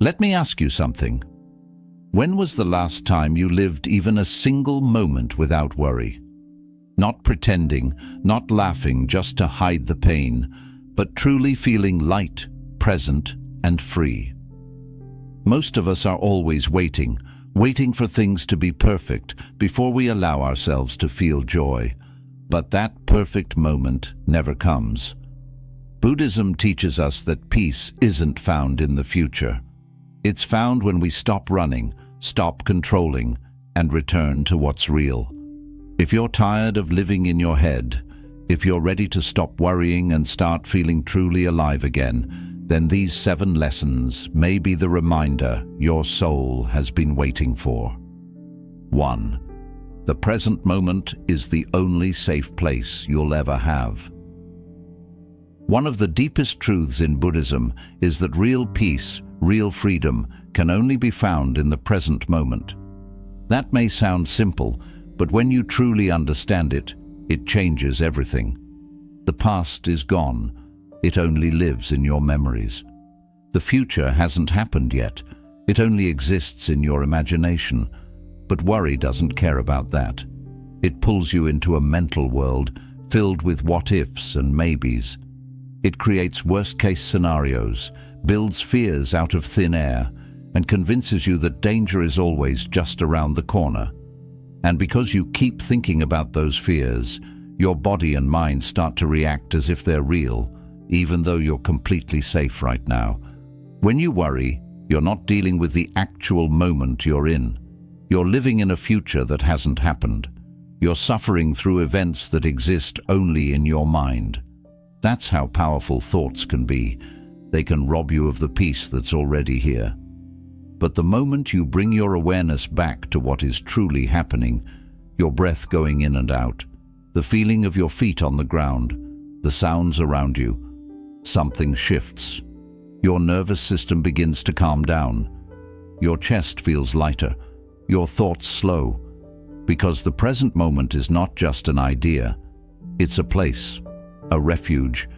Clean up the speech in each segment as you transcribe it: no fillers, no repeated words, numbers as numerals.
Let me ask you something. When was the last time you lived even a single moment without worry? Not pretending, not laughing just to hide the pain, but truly feeling light, present, and free. Most of us are always waiting for things to be perfect before we allow ourselves to feel joy. But that perfect moment never comes. Buddhism teaches us that peace isn't found in the future. It's found when we stop running, stop controlling, and return to what's real. If you're tired of living in your head, if you're ready to stop worrying and start feeling truly alive again, then these 7 lessons may be the reminder your soul has been waiting for. 1. The present moment is the only safe place you'll ever have. One of the deepest truths in Buddhism is that real peace, real freedom, can only be found in the present moment. That may sound simple, but when you truly understand it, it changes everything. The past is gone. It only lives in your memories. The future hasn't happened yet. It only exists in your imagination. But worry doesn't care about that. It pulls you into a mental world filled with what-ifs and maybes. It creates worst-case scenarios, builds fears out of thin air, and convinces you that danger is always just around the corner. And because you keep thinking about those fears, your body and mind start to react as if they're real, even though you're completely safe right now. When you worry, you're not dealing with the actual moment you're in. You're living in a future that hasn't happened. You're suffering through events that exist only in your mind. That's how powerful thoughts can be. They can rob you of the peace that's already here. But the moment you bring your awareness back to what is truly happening, your breath going in and out, the feeling of your feet on the ground, the sounds around you, something shifts. Your nervous system begins to calm down. Your chest feels lighter, your thoughts slow, because the present moment is not just an idea. It's a place, a refuge.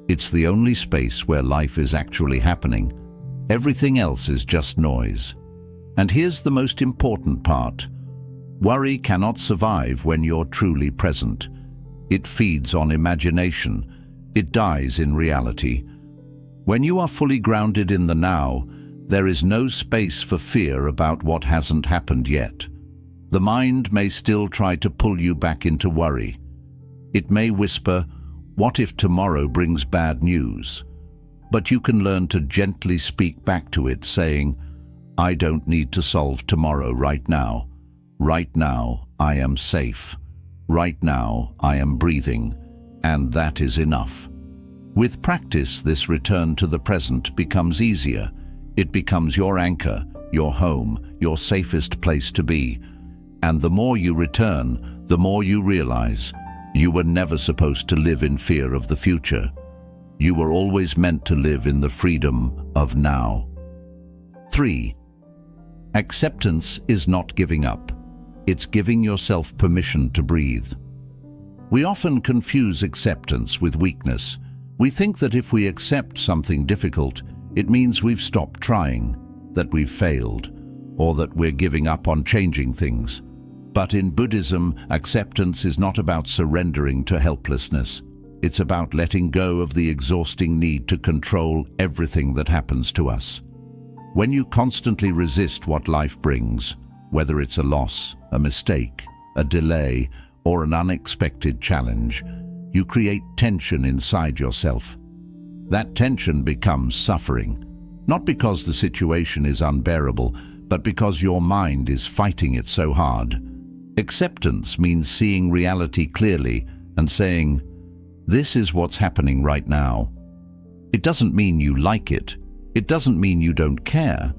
It's the only space where life is actually happening. Everything else is just noise. And here's the most important part. Worry cannot survive when you're truly present. It feeds on imagination. It dies in reality. When you are fully grounded in the now, there is no space for fear about what hasn't happened yet. The mind may still try to pull you back into worry. It may whisper, "What if tomorrow brings bad news?" But you can learn to gently speak back to it, saying, "I don't need to solve tomorrow right now. Right now, I am safe. Right now, I am breathing, and that is enough." With practice, this return to the present becomes easier. It becomes your anchor, your home, your safest place to be. And the more you return, the more you realize you were never supposed to live in fear of the future. You were always meant to live in the freedom of now. 3. Acceptance is not giving up. It's giving yourself permission to breathe. We often confuse acceptance with weakness. We think that if we accept something difficult, it means we've stopped trying, that we've failed, or that we're giving up on changing things. But in Buddhism, acceptance is not about surrendering to helplessness. It's about letting go of the exhausting need to control everything that happens to us. When you constantly resist what life brings, whether it's a loss, a mistake, a delay, or an unexpected challenge, you create tension inside yourself. That tension becomes suffering, not because the situation is unbearable, but because your mind is fighting it so hard. Acceptance means seeing reality clearly and saying, "This is what's happening right now." It doesn't mean you like it. It doesn't mean you don't care.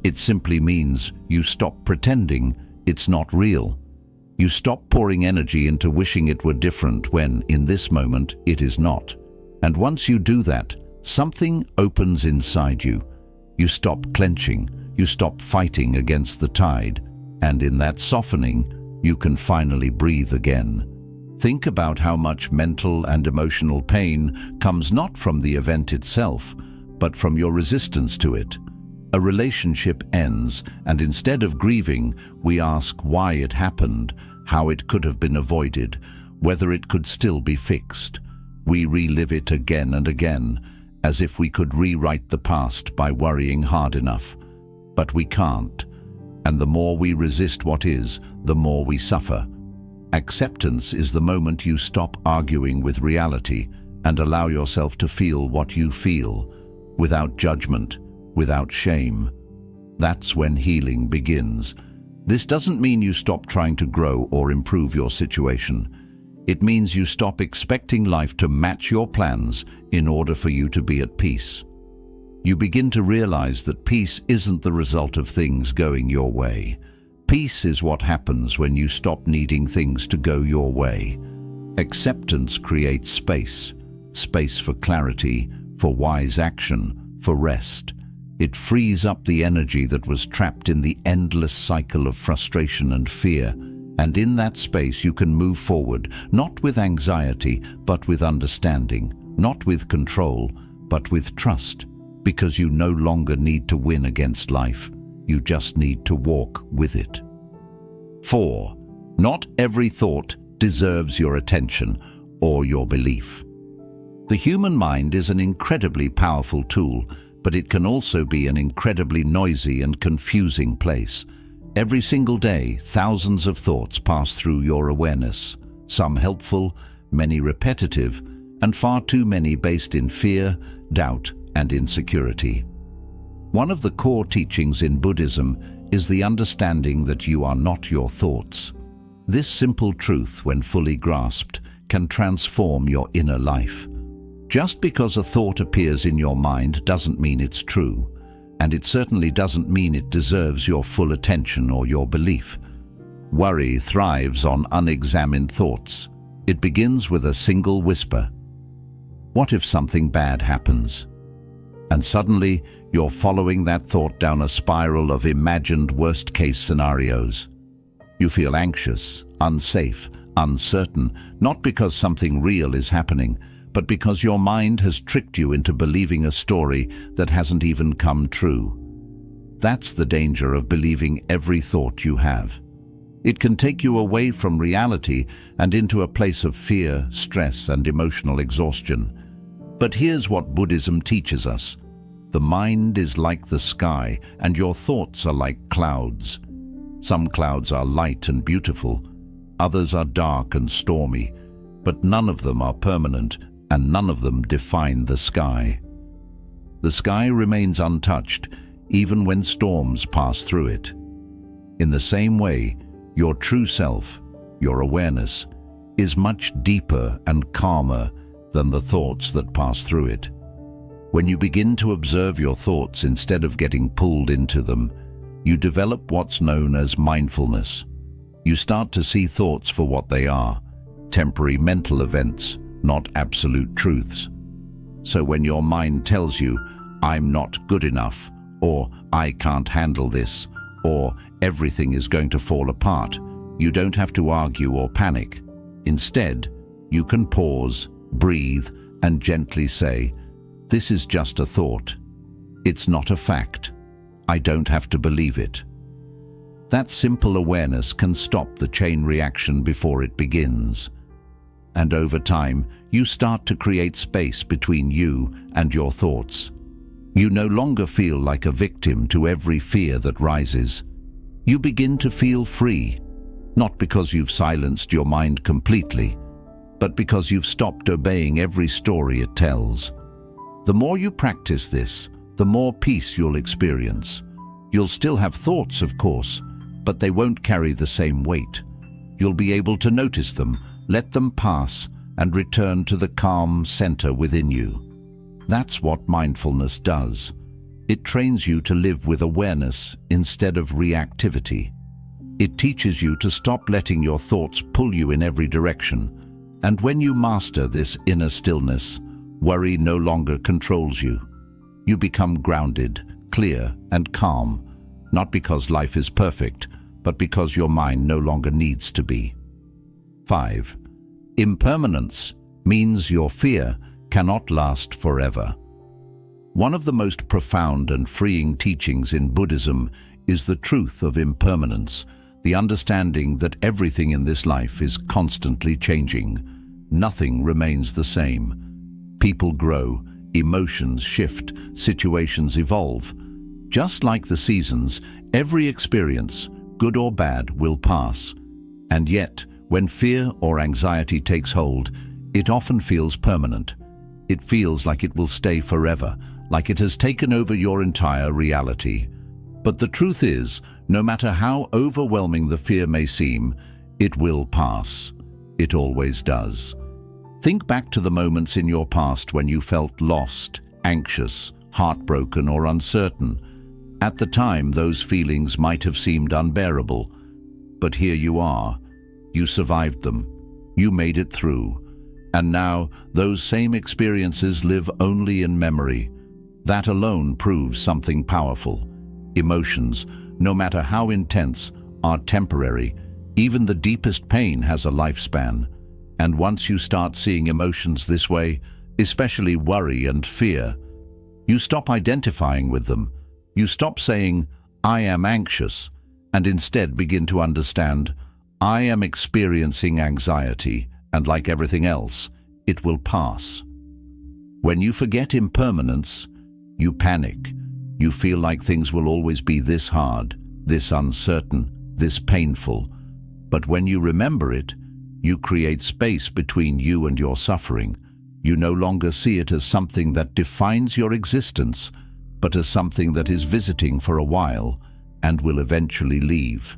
It simply means you stop pretending it's not real. You stop pouring energy into wishing it were different when, in this moment, it is not. And once you do that, something opens inside you. You stop clenching. You stop fighting against the tide. And in that softening, you can finally breathe again. Think about how much mental and emotional pain comes not from the event itself, but from your resistance to it. A relationship ends, and instead of grieving, we ask why it happened, how it could have been avoided, whether it could still be fixed. We relive it again and again, as if we could rewrite the past by worrying hard enough. But we can't. And the more we resist what is, the more we suffer. Acceptance is the moment you stop arguing with reality and allow yourself to feel what you feel, without judgment, without shame. That's when healing begins. This doesn't mean you stop trying to grow or improve your situation. It means you stop expecting life to match your plans in order for you to be at peace. You begin to realize that peace isn't the result of things going your way. Peace is what happens when you stop needing things to go your way. Acceptance creates space. Space for clarity, for wise action, for rest. It frees up the energy that was trapped in the endless cycle of frustration and fear. And in that space you can move forward, not with anxiety, but with understanding, not with control, but with trust, because you no longer need to win against life. You just need to walk with it. 4. Not every thought deserves your attention or your belief. The human mind is an incredibly powerful tool, but it can also be an incredibly noisy and confusing place. Every single day, thousands of thoughts pass through your awareness, some helpful, many repetitive, and far too many based in fear, doubt, and insecurity. One of the core teachings in Buddhism is the understanding that you are not your thoughts. This simple truth, when fully grasped, can transform your inner life. Just because a thought appears in your mind doesn't mean it's true, and it certainly doesn't mean it deserves your full attention or your belief. Worry thrives on unexamined thoughts. It begins with a single whisper. What if something bad happens? And suddenly, you're following that thought down a spiral of imagined worst-case scenarios. You feel anxious, unsafe, uncertain, not because something real is happening, but because your mind has tricked you into believing a story that hasn't even come true. That's the danger of believing every thought you have. It can take you away from reality and into a place of fear, stress, and emotional exhaustion. But here's what Buddhism teaches us. The mind is like the sky, and your thoughts are like clouds. Some clouds are light and beautiful, others are dark and stormy, but none of them are permanent, and none of them define the sky. The sky remains untouched, even when storms pass through it. In the same way, your true self, your awareness, is much deeper and calmer than the thoughts that pass through it. When you begin to observe your thoughts instead of getting pulled into them, you develop what's known as mindfulness. You start to see thoughts for what they are, temporary mental events, not absolute truths. So when your mind tells you, "I'm not good enough," or "I can't handle this," or "everything is going to fall apart," you don't have to argue or panic. Instead, you can pause, breathe, and gently say, "This is just a thought. It's not a fact. I don't have to believe it." That simple awareness can stop the chain reaction before it begins. And over time, you start to create space between you and your thoughts. You no longer feel like a victim to every fear that rises. You begin to feel free, not because you've silenced your mind completely, but because you've stopped obeying every story it tells. The more you practice this, the more peace you'll experience. You'll still have thoughts, of course, but they won't carry the same weight. You'll be able to notice them, let them pass, and return to the calm center within you. That's what mindfulness does. It trains you to live with awareness instead of reactivity. It teaches you to stop letting your thoughts pull you in every direction. And when you master this inner stillness, worry no longer controls you. You become grounded, clear, and calm, not because life is perfect, but because your mind no longer needs to be. 5. Impermanence means your fear cannot last forever. One of the most profound and freeing teachings in Buddhism is the truth of impermanence, the understanding that everything in this life is constantly changing. Nothing remains the same. People grow, emotions shift, situations evolve. Just like the seasons, every experience, good or bad, will pass. And yet, when fear or anxiety takes hold, it often feels permanent. It feels like it will stay forever, like it has taken over your entire reality. But the truth is, no matter how overwhelming the fear may seem, it will pass. It always does. Think back to the moments in your past when you felt lost, anxious, heartbroken, or uncertain. At the time, those feelings might have seemed unbearable. But here you are. You survived them. You made it through. And now, those same experiences live only in memory. That alone proves something powerful. Emotions, no matter how intense, are temporary. Even the deepest pain has a lifespan. And once you start seeing emotions this way, especially worry and fear, you stop identifying with them. You stop saying, "I am anxious," and instead begin to understand, "I am experiencing anxiety, and like everything else, it will pass." When you forget impermanence, you panic. You feel like things will always be this hard, this uncertain, this painful. But when you remember it, you create space between you and your suffering. You no longer see it as something that defines your existence, but as something that is visiting for a while and will eventually leave.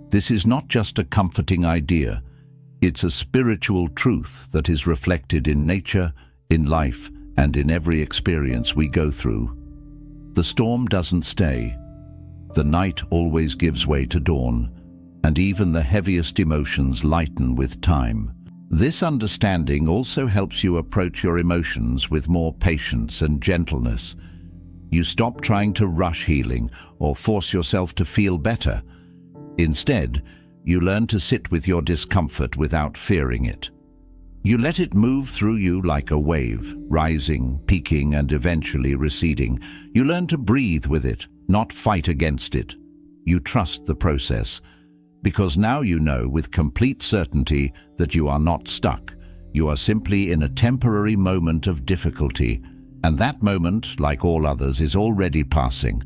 This is not just a comforting idea. It's a spiritual truth that is reflected in nature, in life, and in every experience we go through. The storm doesn't stay. The night always gives way to dawn, and even the heaviest emotions lighten with time. This understanding also helps you approach your emotions with more patience and gentleness. You stop trying to rush healing or force yourself to feel better. Instead, you learn to sit with your discomfort without fearing it. You let it move through you like a wave, rising, peaking, and eventually receding. You learn to breathe with it, not fight against it. You trust the process, because now you know with complete certainty that you are not stuck. You are simply in a temporary moment of difficulty, and that moment, like all others, is already passing.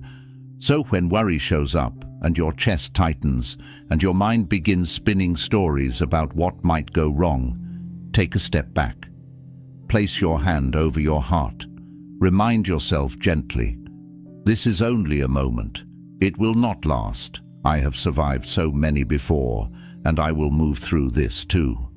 So when worry shows up, and your chest tightens, and your mind begins spinning stories about what might go wrong, take a step back. Place your hand over your heart. Remind yourself gently, this is only a moment. It will not last. I have survived so many before, and I will move through this too.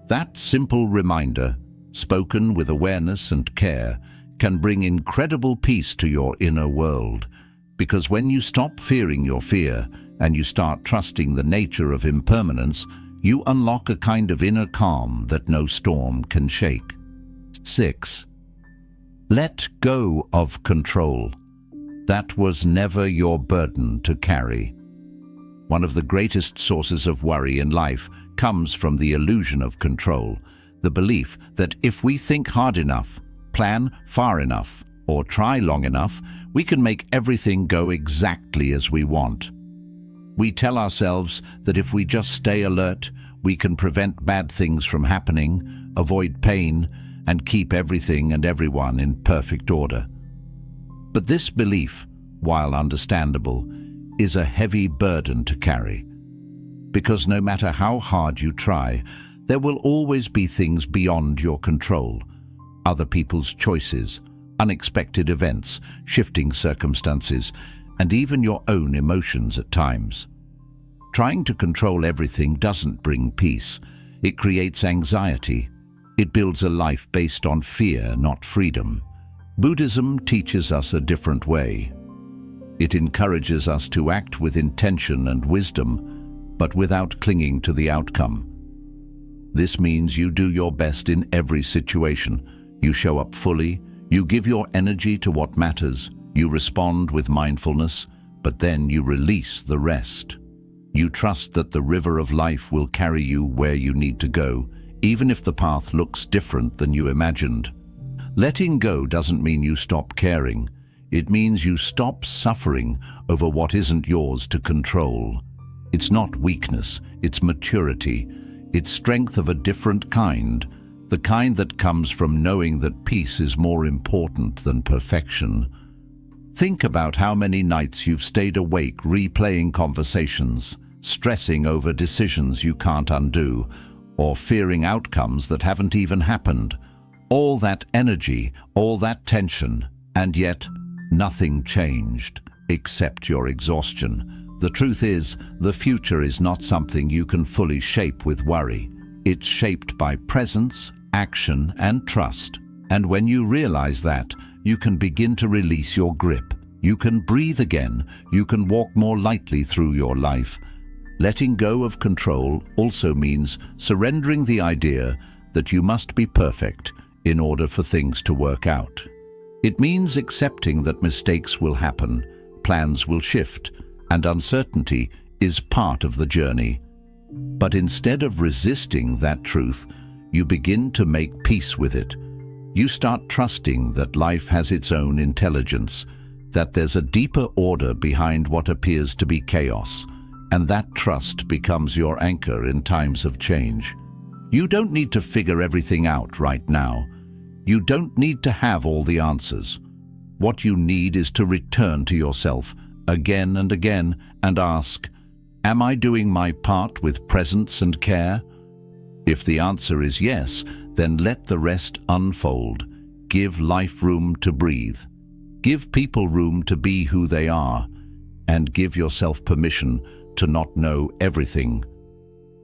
That simple reminder, spoken with awareness and care, can bring incredible peace to your inner world. Because when you stop fearing your fear and you start trusting the nature of impermanence, you unlock a kind of inner calm that no storm can shake. 6. Let go of control. That was never your burden to carry. One of the greatest sources of worry in life comes from the illusion of control, the belief that if we think hard enough, plan far enough, or try long enough, we can make everything go exactly as we want. We tell ourselves that if we just stay alert, we can prevent bad things from happening, avoid pain, and keep everything and everyone in perfect order. But this belief, while understandable, is a heavy burden to carry. Because no matter how hard you try, there will always be things beyond your control. Other people's choices, unexpected events, shifting circumstances, and even your own emotions at times. Trying to control everything doesn't bring peace. It creates anxiety. It builds a life based on fear, not freedom. Buddhism teaches us a different way. It encourages us to act with intention and wisdom, but without clinging to the outcome. This means you do your best in every situation. You show up fully, you give your energy to what matters, you respond with mindfulness, but then you release the rest. You trust that the river of life will carry you where you need to go, even if the path looks different than you imagined. Letting go doesn't mean you stop caring. It means you stop suffering over what isn't yours to control. It's not weakness, it's maturity. It's strength of a different kind, the kind that comes from knowing that peace is more important than perfection. Think about how many nights you've stayed awake replaying conversations, stressing over decisions you can't undo, or fearing outcomes that haven't even happened. All that energy, all that tension, and yet nothing changed, except your exhaustion. The truth is, the future is not something you can fully shape with worry. It's shaped by presence, action, and trust. And when you realize that, you can begin to release your grip. You can breathe again. You can walk more lightly through your life. Letting go of control also means surrendering the idea that you must be perfect in order for things to work out. It means accepting that mistakes will happen, plans will shift, and uncertainty is part of the journey. But instead of resisting that truth, you begin to make peace with it. You start trusting that life has its own intelligence, that there's a deeper order behind what appears to be chaos, and that trust becomes your anchor in times of change. You don't need to figure everything out right now. You don't need to have all the answers. What you need is to return to yourself again and again and ask, am I doing my part with presence and care? If the answer is yes, then let the rest unfold. Give life room to breathe. Give people room to be who they are, and give yourself permission to not know everything.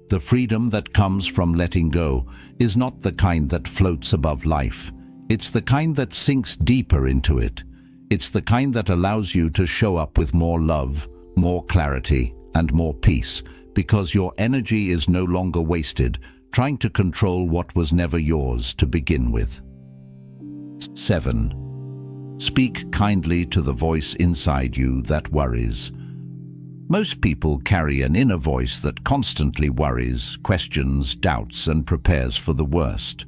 The freedom that comes from letting go is not the kind that floats above life. It's the kind that sinks deeper into it. It's the kind that allows you to show up with more love, more clarity, and more peace, because your energy is no longer wasted trying to control what was never yours to begin with. 7. Speak kindly to the voice inside you that worries. Most people carry an inner voice that constantly worries, questions, doubts, and prepares for the worst.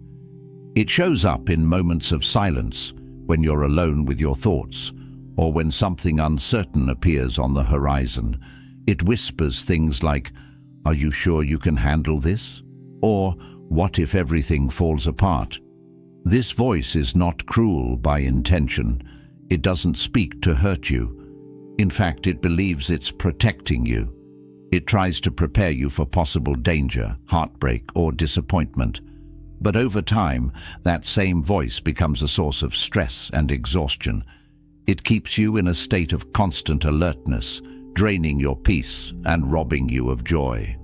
It shows up in moments of silence, when you're alone with your thoughts, or when something uncertain appears on the horizon. It whispers things like, "Are you sure you can handle this?" Or, "What if everything falls apart?" This voice is not cruel by intention. It doesn't speak to hurt you. In fact, it believes it's protecting you. It tries to prepare you for possible danger, heartbreak, or disappointment. But over time, that same voice becomes a source of stress and exhaustion. It keeps you in a state of constant alertness, draining your peace and robbing you of joy.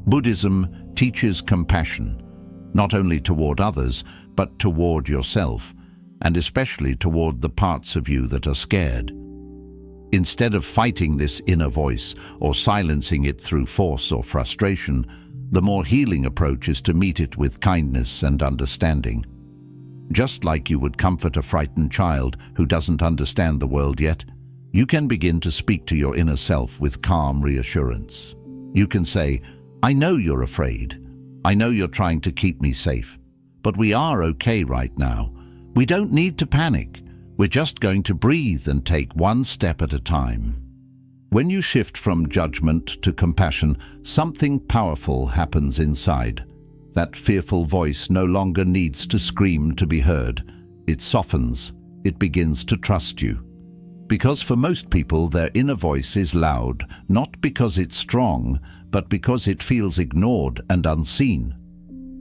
Buddhism teaches compassion, not only toward others, but toward yourself, and especially toward the parts of you that are scared. Instead of fighting this inner voice or silencing it through force or frustration, the more healing approach is to meet it with kindness and understanding. Just like you would comfort a frightened child who doesn't understand the world yet, you can begin to speak to your inner self with calm reassurance. You can say, "I know you're afraid. I know you're trying to keep me safe. But we are okay right now. We don't need to panic. We're just going to breathe and take one step at a time." When you shift from judgment to compassion, something powerful happens inside. That fearful voice no longer needs to scream to be heard. It softens. It begins to trust you. Because for most people, their inner voice is loud, not because it's strong, but because it feels ignored and unseen.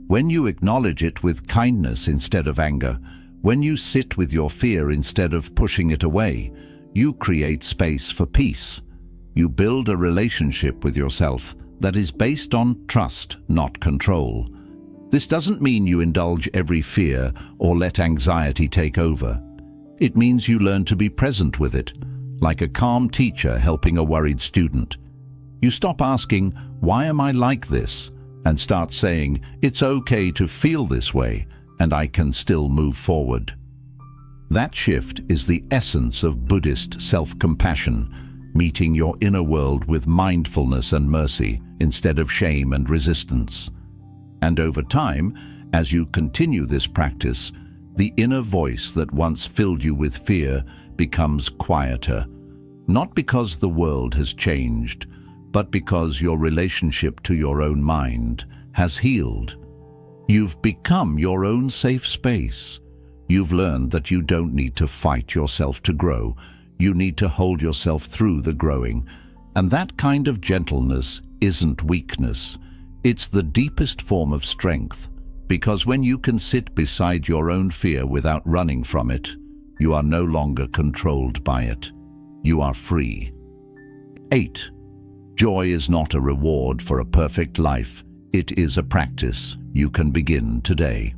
When you acknowledge it with kindness instead of anger, when you sit with your fear instead of pushing it away, you create space for peace. You build a relationship with yourself that is based on trust, not control. This doesn't mean you indulge every fear or let anxiety take over. It means you learn to be present with it, like a calm teacher helping a worried student. You stop asking, "Why am I like this?" and start saying, "It's okay to feel this way, and I can still move forward." That shift is the essence of Buddhist self-compassion, meeting your inner world with mindfulness and mercy instead of shame and resistance. And over time, as you continue this practice, The inner voice that once filled you with fear becomes quieter, not because the world has changed, but because your relationship to your own mind has healed. You've become your own safe space. You've learned that you don't need to fight yourself to grow. You need to hold yourself through the growing. And that kind of gentleness isn't weakness. It's the deepest form of strength, because when you can sit beside your own fear without running from it, you are no longer controlled by it. You are free. 8. Joy is not a reward for a perfect life. It is a practice you can begin today.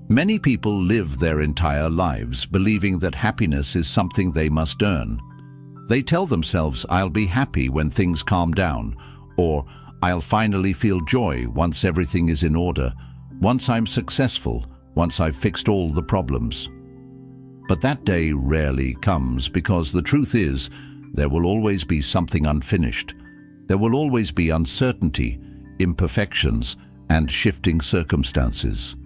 Many people live their entire lives believing that happiness is something they must earn. They tell themselves, "I'll be happy when things calm down," or "I'll finally feel joy once everything is in order, once I'm successful, once I've fixed all the problems." But that day rarely comes, because the truth is, there will always be something unfinished. There will always be uncertainty, imperfections, and shifting circumstances.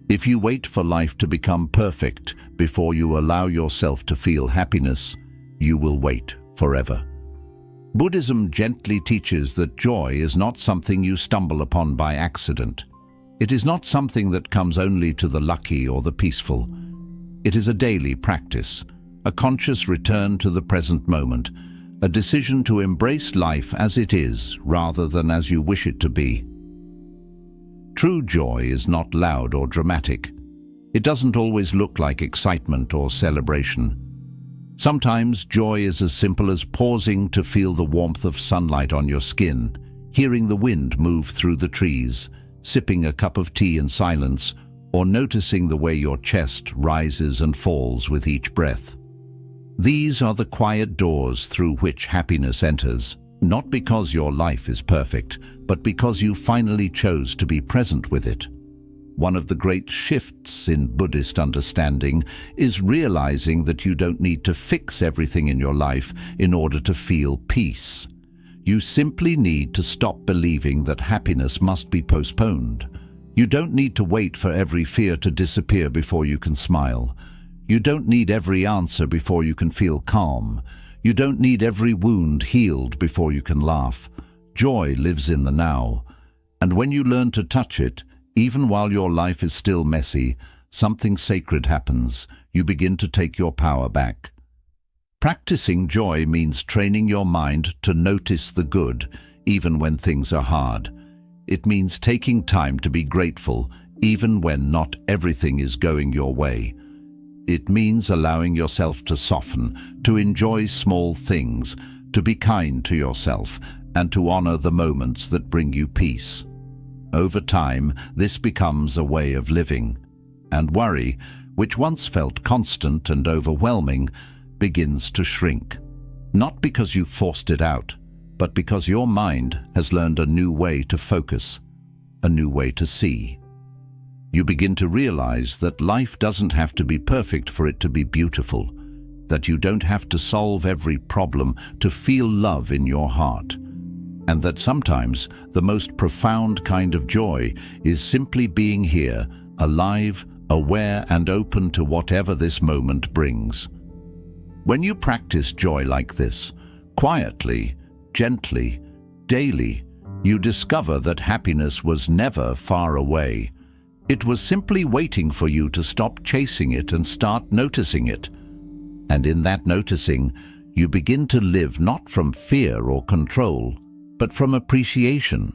If you wait for life to become perfect before you allow yourself to feel happiness, you will wait forever. Buddhism gently teaches that joy is not something you stumble upon by accident. It is not something that comes only to the lucky or the peaceful. It is a daily practice, a conscious return to the present moment, a decision to embrace life as it is rather than as you wish it to be. True joy is not loud or dramatic. It doesn't always look like excitement or celebration. Sometimes joy is as simple as pausing to feel the warmth of sunlight on your skin, hearing the wind move through the trees, sipping a cup of tea in silence, or noticing the way your chest rises and falls with each breath. These are the quiet doors through which happiness enters, not because your life is perfect, but because you finally chose to be present with it. One of the great shifts in Buddhist understanding is realizing that you don't need to fix everything in your life in order to feel peace. You simply need to stop believing that happiness must be postponed. You don't need to wait for every fear to disappear before you can smile. You don't need every answer before you can feel calm. You don't need every wound healed before you can laugh. Joy lives in the now. And when you learn to touch it, even while your life is still messy, something sacred happens. You begin to take your power back. Practicing joy means training your mind to notice the good, even when things are hard. It means taking time to be grateful, even when not everything is going your way. It means allowing yourself to soften, to enjoy small things, to be kind to yourself, and to honor the moments that bring you peace. Over time, this becomes a way of living, and worry, which once felt constant and overwhelming, begins to shrink. Not because you forced it out, but because your mind has learned a new way to focus, a new way to see. You begin to realize that life doesn't have to be perfect for it to be beautiful, that you don't have to solve every problem to feel love in your heart, and that sometimes the most profound kind of joy is simply being here, alive, aware, and open to whatever this moment brings. When you practice joy like this, quietly, gently, daily, you discover that happiness was never far away. It was simply waiting for you to stop chasing it and start noticing it. And in that noticing, you begin to live not from fear or control, but from appreciation.